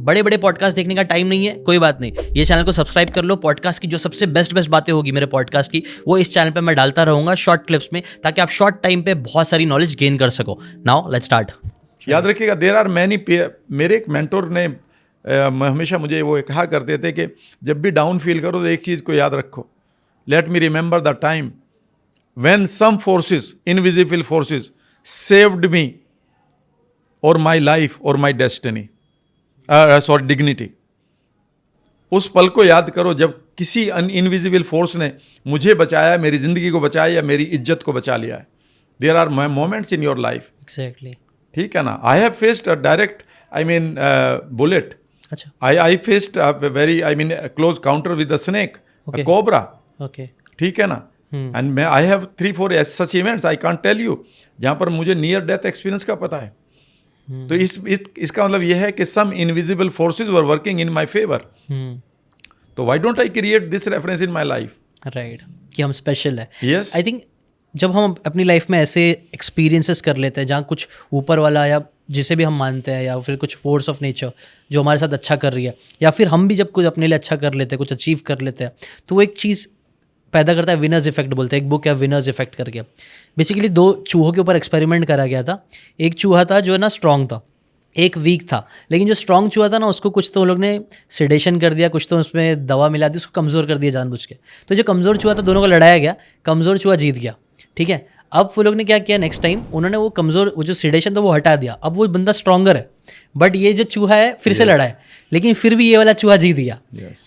बड़े बड़े पॉडकास्ट देखने का टाइम नहीं है, कोई बात नहीं, ये चैनल को सब्सक्राइब कर लो। पॉडकास्ट की जो सबसे बेस्ट बातें होगी मेरे पॉडकास्ट की, वो इस चैनल पे मैं डालता रहूंगा शॉर्ट क्लिप्स में, ताकि आप शॉर्ट टाइम पे बहुत सारी नॉलेज गेन कर सको। Now let's start. याद रखिएगा, देयर आर मैनी, मेरे एक मेंटोर ने हमेशा मुझे वो कहा करते थे कि जब भी डाउन फील करो तो एक चीज़ को याद रखो, let me remember the time when some forces, invisible forces saved me और माई लाइफ और माई डेस्टिनी, सॉरी डिग्निटी। उस पल को याद करो जब किसी इनविजिबल फोर्स ने मुझे बचाया, मेरी ज़िंदगी को बचाया या मेरी इज्जत को बचा लिया है। There are moments in your life. Exactly, ठीक है ना। I have faced a direct, I mean bullet. अच्छा, I faced a very, I mean, a close counter with a snake, Okay. a cobra. Okay, ठीक है ना। And I have 3-4 such events, I can't tell you, जहाँ पर मुझे near death experience का पता है। तो इसका मतलब यह है कि some invisible forces were working in my favor. तो why don't I create this reference in my life? Right, कि हम स्पेशल है। Yes. आई थिंक जब हम अपनी लाइफ में ऐसे एक्सपीरियंसेस कर लेते हैं जहाँ कुछ ऊपर वाला या जिसे भी हम मानते हैं, या फिर कुछ फोर्स ऑफ नेचर जो हमारे साथ अच्छा कर रही है, या फिर हम भी जब कुछ अपने लिए अच्छा कर लेते हैं, कुछ अचीव कर लेते हैं, तो वो एक चीज़ पैदा करता है, विनर्स इफेक्ट बोलते हैं। एक बुक है विनर्स इफेक्ट करके। बेसिकली 2 चूहों के ऊपर एक्सपेरिमेंट करा गया था। एक चूहा था जो है ना स्ट्रॉन्ग था, एक वीक था। लेकिन जो स्ट्रॉन्ग चूहा था ना, उसको कुछ तो लोग ने सेडेशन कर दिया, कुछ तो उसमें दवा मिला दी, उसको कमज़ोर कर दिया जानबूझ के। तो जो कमज़ोर चूहा था, दोनों को लड़ाया गया, कमज़ोर चूहा जीत गया। ठीक है, अब वो लोग ने क्या किया, नेक्स्ट टाइम उन्होंने वो कमज़ोर, वो जो सेडेशन था वो हटा दिया। अब वो बंदा स्ट्रॉन्गर है, बट ये जो चूहा है फिर से लड़ा है, लेकिन फिर भी ये वाला चूहा जीत गया।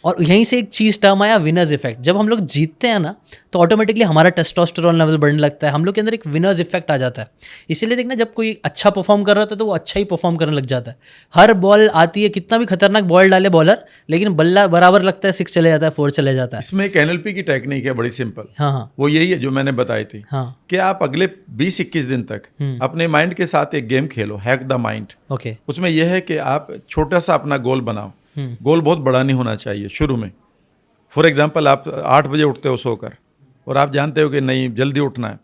और यहीं से एक चीज़ टर्म आया, विनर्स इफेक्ट। जब हम लोग जीतते हैं ना, तो ऑटोमेटिकली हमारा टेस्टोस्टेरोन लेवल बढ़ने लगता है, हम लोग के अंदर एक विनर्स इफेक्ट आ जाता है। इसीलिए देखना, जब कोई अच्छा परफॉर्म कर रहा होता है तो वो अच्छा ही परफॉर्म करने लग जाता है। हर बॉल आती है, कितना भी खतरनाक बॉल डाले बॉलर, लेकिन बल्ला बराबर लगता है, 6 चले जाता है, 4 चले जाता है। इसमें एक NLP की टेक्निक है, बड़ी सिंपल। हाँ, वो यही है जो मैंने बताई थी। हाँ, कि आप अगले 20-21 दिन तक अपने माइंड के साथ एक game Khelo, hack the mind. Okay, उसमें यह है कि आप छोटा सा अपना गोल बनाओ। गोल बहुत बड़ा नहीं होना चाहिए शुरू में। फॉर एग्जांपल, आप 8 बजे उठते हो सोकर, और आप जानते हो कि नहीं जल्दी उठना है,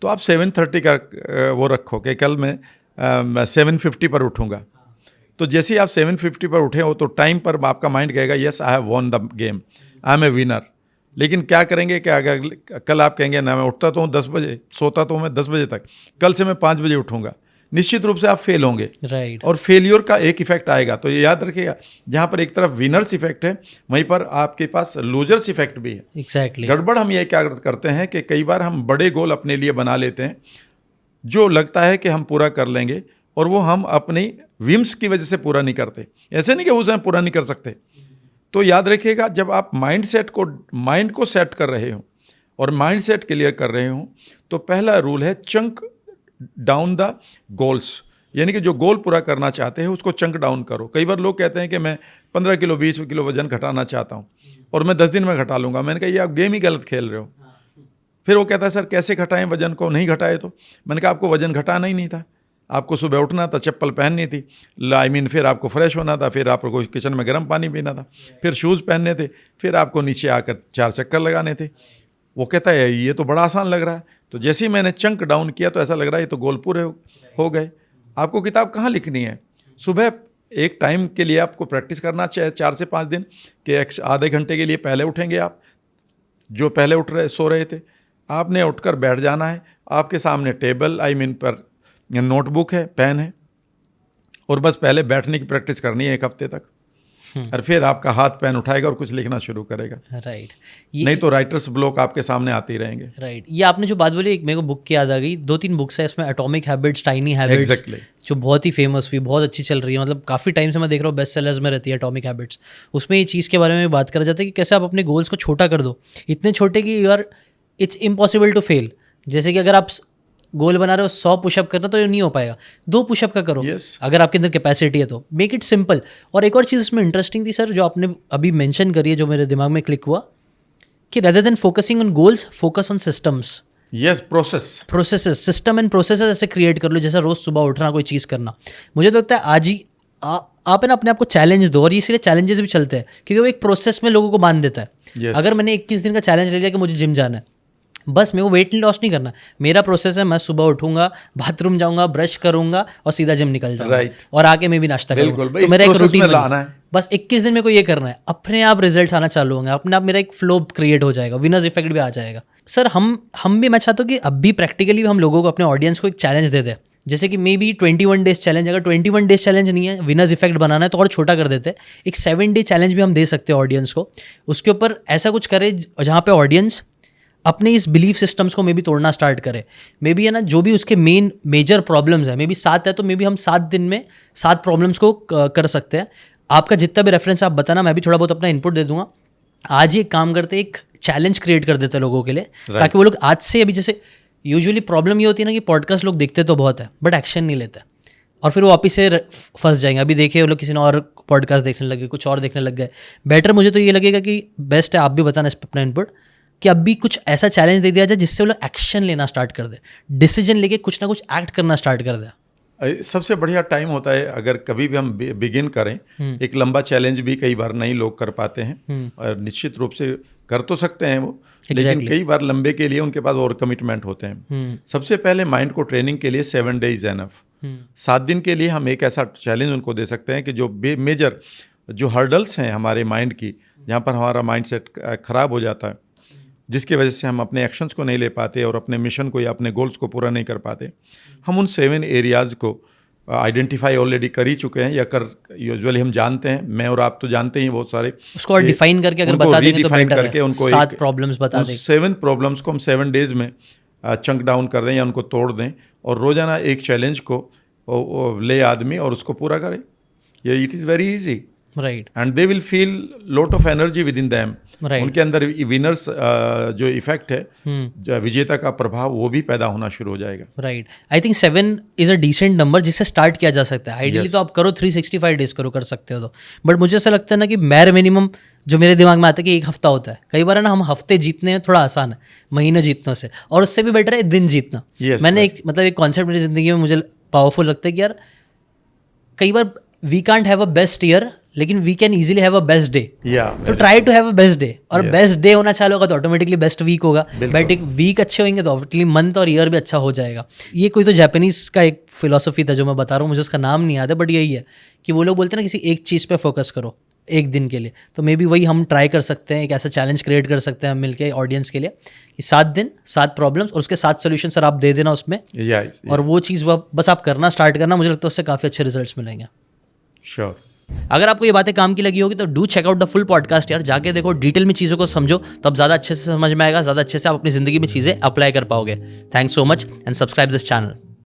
तो आप 7:30 का वो रखो कि कल मैं 7:50 पर उठूँगा। तो जैसे ही आप 7:50 पर उठे हो, तो टाइम पर आपका माइंड कहेगा yes I have won the game, I am a winner. लेकिन क्या करेंगे कि अगर कल आप कहेंगे ना, मैं उठता तो हूँ 10 बजे, सोता तो हूँ मैं 10 बजे तक, कल से मैं 5 बजे उठूँगा, निश्चित रूप से आप फेल होंगे। राइट। और फेलियर का एक इफेक्ट आएगा। तो ये याद रखिएगा, जहाँ पर एक तरफ विनर्स इफेक्ट है, वहीं पर आपके पास लूजर्स इफेक्ट भी है। एग्जैक्टली। गड़बड़ हम ये क्या करते हैं कि कई बार हम बड़े गोल अपने लिए बना लेते हैं, जो लगता है कि हम पूरा कर लेंगे, और वो हम अपनी विम्स की वजह से पूरा नहीं करते। ऐसे नहीं कि उसे पूरा नहीं कर सकते। तो याद रखिएगा, जब आप माइंड को सेट कर रहे हो और माइंड सेट क्लियर कर रहे हो, तो पहला रूल है चंक डाउन द गोल्स। यानी कि जो गोल पूरा करना चाहते हैं उसको चंक डाउन करो। कई बार लोग कहते हैं कि मैं 15 किलो 20 किलो वजन घटाना चाहता हूँ और मैं 10 दिन में घटा लूँगा। मैंने कहा ये आप गेम ही गलत खेल रहे हो। फिर वो कहता है सर कैसे घटाएं वजन को, नहीं घटाए तो। मैंने कहा आपको वजन घटाना ही नहीं था, आपको सुबह उठना था, चप्पल पहननी थी, फिर आपको फ्रेश होना था, फिर आपको किचन में गर्म पानी पीना था, फिर शूज़ पहनने थे, फिर आपको नीचे आकर 4 चक्कर लगाने थे। वो कहता है ये तो बड़ा आसान लग रहा है। तो जैसे ही मैंने चंक डाउन किया तो ऐसा लग रहा है ये तो गोल पूरे हो गए। आपको किताब कहाँ लिखनी है, सुबह एक टाइम के लिए आपको प्रैक्टिस करना चाहिए 4 से 5 दिन कि आधे घंटे के लिए पहले उठेंगे आप, जो पहले सो रहे थे, आपने उठकर बैठ जाना है। आपके सामने टेबल पर नोटबुक है, पेन है, और बस पहले बैठने की प्रैक्टिस करनी है 1 हफ्ते तक, और फिर आपका हाथ पेन उठाएगा और कुछ लिखना शुरू करेगा। राइट। नहीं तो राइटर्स ब्लॉक आपके सामने आते ही रहेंगे। राइट। ये आपने जो बात बोली, एक मेरे को बुक की याद आ गई। 2-3 बुक्स है इसमें, atomic habits, tiny habits, Exactly. जो बहुत ही फेमस हुई, बहुत अच्छी चल रही है। मतलब काफ़ी टाइम से मैं देख रहा हूँ बेस्ट सेलर्स में रहती है एटॉमिक हैबिट्स। उसमें ये चीज़ के बारे में बात करा जाता है कि कैसे आप अपने गोल्स को छोटा कर दो, इतने छोटे कि इट्स इम्पॉसिबल टू फेल। जैसे कि अगर आप गोल बना रहे हो 100 पुशअप करना, तो ये नहीं हो पाएगा, 2 पुशअप का करो। Yes. अगर आपके अंदर कैपेसिटी है तो मेक इट सिंपल। और एक और चीज़ इसमें इंटरेस्टिंग थी सर, जो आपने अभी मेंशन करी है, जो मेरे दिमाग में क्लिक हुआ, कि rather than focusing on goals, focus on systems. Yes, processes, system and processes ऐसे क्रिएट कर लो, जैसे रोज सुबह उठना, कोई चीज़ करना। मुझे तो लगता है आज ही आप है ना अपने आप को चैलेंज दो, और इसलिए चैलेंजेस भी चलते हैं क्योंकि वो एक प्रोसेस में लोगों को बांध देता है। Yes. अगर मैंने 21 दिन का चैलेंज ले लिया कि मुझे जिम जाना है, बस मेरे को वेट लॉस नहीं करना, मेरा प्रोसेस है मैं सुबह उठूंगा, बाथरूम जाऊंगा, ब्रश करूंगा और सीधा जिम निकल जाऊंगा Right. और आके मैं भी नाश्ता बिल्कुल, करूंगा। इस तो मेरा एक process रूटीन में लाना है। बस 21 दिन में को ये करना है, अपने आप रिजल्ट्स आना चालू होंगे, अपने आप मेरा एक फ्लो क्रिएट हो जाएगा, विनर्स इफेक्ट भी आ जाएगा। सर हम भी, मैं चाहता हूँ कि अब भी प्रैक्टिकली हम लोगों को, अपने ऑडियंस को एक चैलेंज दे दें, जैसे कि मे बी 21 डेज चैलेंज, अगर 21 डेज चैलेंज नहीं है, विनर्स इफेक्ट बनाना है तो और छोटा कर देते हैं, एक 7 डे चैलेंज भी हम दे सकते हैं ऑडियंस को। उसके ऊपर ऐसा कुछ करें जहाँ पे ऑडियंस अपने इस बिलीफ सिस्टम्स को मे बी तोड़ना स्टार्ट करे। मे बी है ना, जो भी उसके मेजर प्रॉब्लम्स है, मे बी 7 है तो मे बी हम 7 दिन में 7 प्रॉब्लम्स को कर सकते हैं। आपका जितना भी रेफरेंस आप बताना, मैं भी थोड़ा बहुत अपना इनपुट दे दूंगा। आज ही एक काम करते, एक चैलेंज क्रिएट कर देते हैं लोगों के लिए, ताकि वो लोग आज से, अभी जैसे यूजुअली प्रॉब्लम ये होती है ना कि पॉडकास्ट लोग देखते तो बहुत है बट एक्शन नहीं लेते और फिर वो वापस से फंस जाएंगे। अभी देखिए वो लोग किसी ने और पॉडकास्ट देखने लगे, कुछ और देखने लग गए। बेटर मुझे तो ये लगेगा कि बेस्ट है, आप भी बताना इस पर अपना इनपुट, कि अब भी कुछ ऐसा चैलेंज दे दिया जाए जिससे वो लोग एक्शन लेना स्टार्ट कर दे, डिसीजन लेके कुछ ना कुछ एक्ट करना स्टार्ट कर दे। सबसे बढ़िया टाइम होता है अगर कभी भी हम बिगिन करें, एक लंबा चैलेंज भी कई बार नहीं लोग कर पाते हैं और निश्चित रूप से कर तो सकते हैं वो, लेकिन कई बार लंबे के लिए उनके पास और कमिटमेंट होते हैं। सबसे पहले माइंड को ट्रेनिंग के लिए 7 डेज एनफ। 7 दिन के लिए हम एक ऐसा चैलेंज उनको दे सकते हैं कि जो मेजर जो हर्डल्स हैं हमारे माइंड की, जहाँ पर हमारा माइंड सेट खराब हो जाता है, जिसकी वजह से हम अपने एक्शंस को नहीं ले पाते और अपने मिशन को या अपने गोल्स को पूरा नहीं कर पाते, हम उन 7 एरियाज़ को आइडेंटिफाई ऑलरेडी कर ही चुके हैं या कर यूजुअली हम जानते हैं, मैं और आप तो जानते ही बहुत सारे, उसको और डिफाइन करके अगर बता देंगे तो बेटर करके है। उनको 7 प्रॉब्लम्स बता दें, 7 प्रॉब्लम्स को हम 7 डेज में चंक डाउन कर दें या उनको तोड़ दें और रोजाना एक चैलेंज को ले आदमी और उसको पूरा करे। ये it is very easy, right, and they will feel lot of energy with in them. उनके अंदर विनर्स जो इफेक्ट है, विजेता का प्रभाव, वो भी पैदा होना शुरू हो जाएगा। Right, I think 7 is a decent number जिससे स्टार्ट किया जा सकता है। आइडियली तो आप करो 365 डेज करो, कर सकते हो तो, बट मुझे ऐसा लगता है ना कि मैर मिनिमम जो मेरे दिमाग में आता है कि 1 हफ्ता होता है। कई बार है ना, हम हफ्ते जीतने हैं थोड़ा आसान है, महीने जीतने से, और उससे भी बेटर है दिन जीतना। मैंने एक कॉन्सेप्ट मेरी जिंदगी में मुझे पावरफुल लगता है कि यार कई बार we can't have a best year, लेकिन we can easily have a best day. तो try to have a best day, और बेस्ट डे होना चालू होगा तो ऑटोमेटिकली बेस्ट वीक होगा, बट एक वीक अच्छे होंगे तो ऑटोमेटिकली मंथ और ईयर भी अच्छा हो जाएगा। ये कोई तो जापानीज का एक फिलोसफी था जो मैं बता रहा हूँ, मुझे उसका नाम नहीं याद है, बट यही है कि वो लोग बोलते हैं ना किसी एक चीज़ पे फोकस करो एक दिन के लिए। तो मे बी वही हम ट्राई कर सकते हैं, एक ऐसा चैलेंज क्रिएट कर सकते हैं हम मिलके ऑडियंस के लिए कि 7 दिन 7 प्रॉब्लम्स और उसके 7 सोल्यूशन सर आप दे देना उसमें, और वो चीज़ बस आप करना स्टार्ट करना, मुझे लगता है उससे काफ़ी अच्छे रिजल्ट्स मिलेंगे। श्योर। अगर आपको ये बातें काम की लगी होगी तो do check out the full podcast यार, जाके देखो, डिटेल में चीज़ों को समझो, तब ज़्यादा अच्छे से समझ में आएगा, ज़्यादा अच्छे से आप अपनी ज़िंदगी में चीज़ें अप्लाई कर पाओगे। Thanks so much and subscribe this channel.